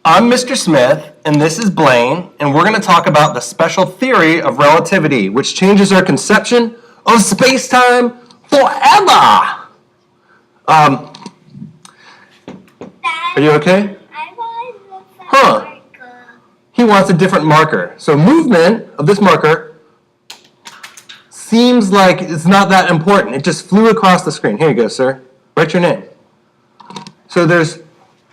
I'm Mr. Smith, and this is Blaine, and we're going to talk about the special theory of relativity, which changes our conception of space-time forever. Are you okay? Huh. He wants a different marker. So movement of this marker seems like it's not that important. It just flew across the screen. Here you go, sir. Write your name. So there's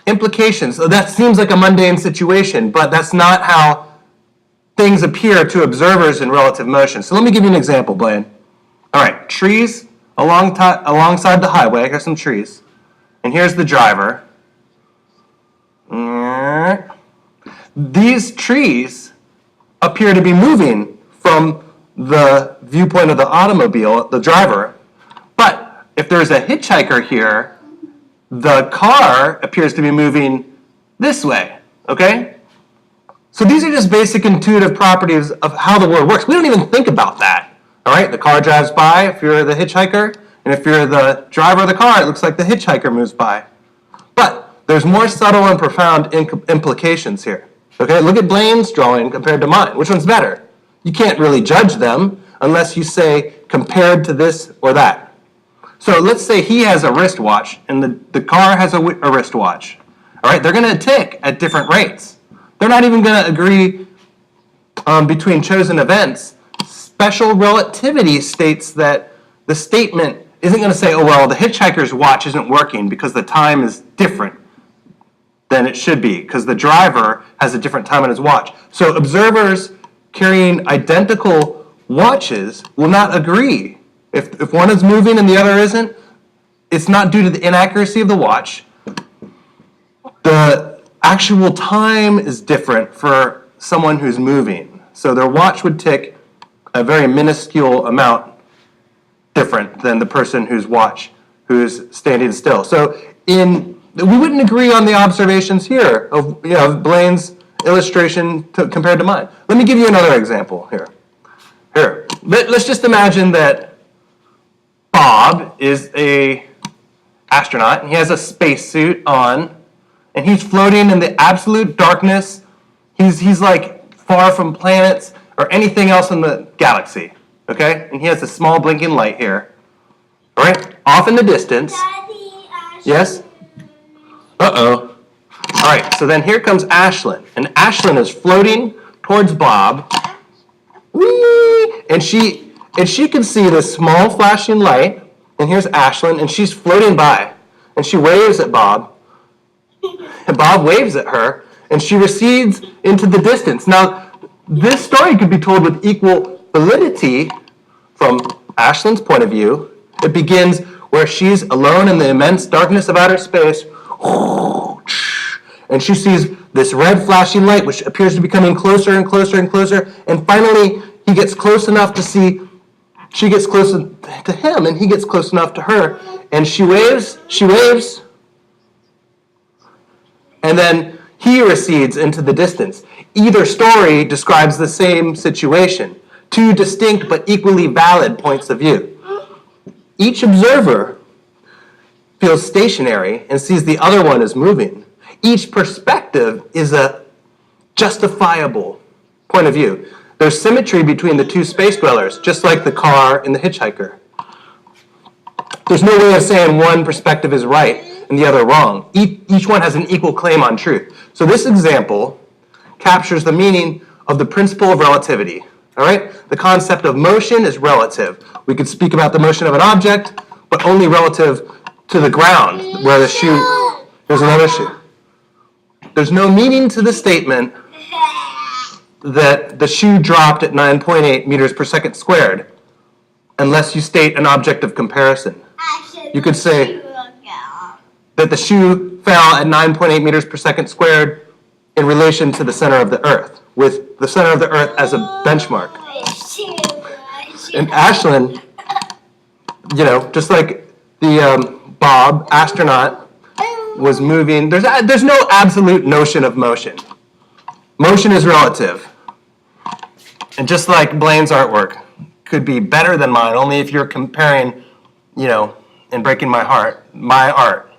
implications. So that seems like a mundane situation, but that's not how things appear to observers in relative motion. So let me give you an example, Blaine. All right, trees alongside the highway. Here's some trees. And here's the driver. These trees appear to be moving from the viewpoint of the automobile, the driver. But if there's a hitchhiker here, the car appears to be moving this way, okay? So these are just basic intuitive properties of how the world works. We don't even think about that, all right? The car drives by if you're the hitchhiker, and if you're the driver of the car, it looks like the hitchhiker moves by. But there's more subtle and profound implications here, okay? Look at Blaine's drawing compared to mine. Which one's better? You can't really judge them unless you say compared to this or that. So let's say he has a wristwatch and the car has a wristwatch. All right, they're going to tick at different rates. They're not even going to agree between chosen events. Special relativity states that the statement isn't going to say, oh, well, the hitchhiker's watch isn't working because the time is different than it should be because the driver has a different time on his watch. So observers carrying identical watches will not agree. If one is moving and the other isn't, it's not due to the inaccuracy of the watch. The actual time is different for someone who's moving. So their watch would tick a very minuscule amount different than the person whose who's standing still. So we wouldn't agree on the observations here of Blaine's illustration compared to mine. Let me give you another example here. Let's just imagine that Bob is an astronaut, and he has a spacesuit on, and he's floating in the absolute darkness. He's like far from planets or anything else in the galaxy, okay? And he has a small blinking light here, all right? Off in the distance. Daddy, yes? Uh-oh. All right, so then here comes Ashlyn, and Ashlyn is floating towards Bob. Whee! And she can see this small flashing light, and here's Ashlyn, and she's floating by, and she waves at Bob, and Bob waves at her, and she recedes into the distance. Now, this story could be told with equal validity from Ashlyn's point of view. It begins where she's alone in the immense darkness of outer space, and she sees this red flashing light, which appears to be coming closer and closer and closer, and finally he gets close enough to see. She gets close to him, and he gets close enough to her, and she waves, and then he recedes into the distance. Either story describes the same situation, two distinct but equally valid points of view. Each observer feels stationary and sees the other one as moving. Each perspective is a justifiable point of view. There's symmetry between the two space dwellers, just like the car and the hitchhiker. There's no way of saying one perspective is right and the other wrong. Each one has an equal claim on truth. So this example captures the meaning of the principle of relativity. All right? The concept of motion is relative. We could speak about the motion of an object, but only relative to the ground, where the shoe, there's another shoe. There's no meaning to the statement that the shoe dropped at 9.8 meters per second squared, unless you state an object of comparison. You could say that the shoe fell at 9.8 meters per second squared in relation to the center of the Earth, with the center of the Earth as a benchmark. And Ashlyn, just like the Bob astronaut was moving, there's no absolute notion of motion. Motion is relative. And just like Blaine's artwork could be better than mine, only if you're comparing, and breaking my art.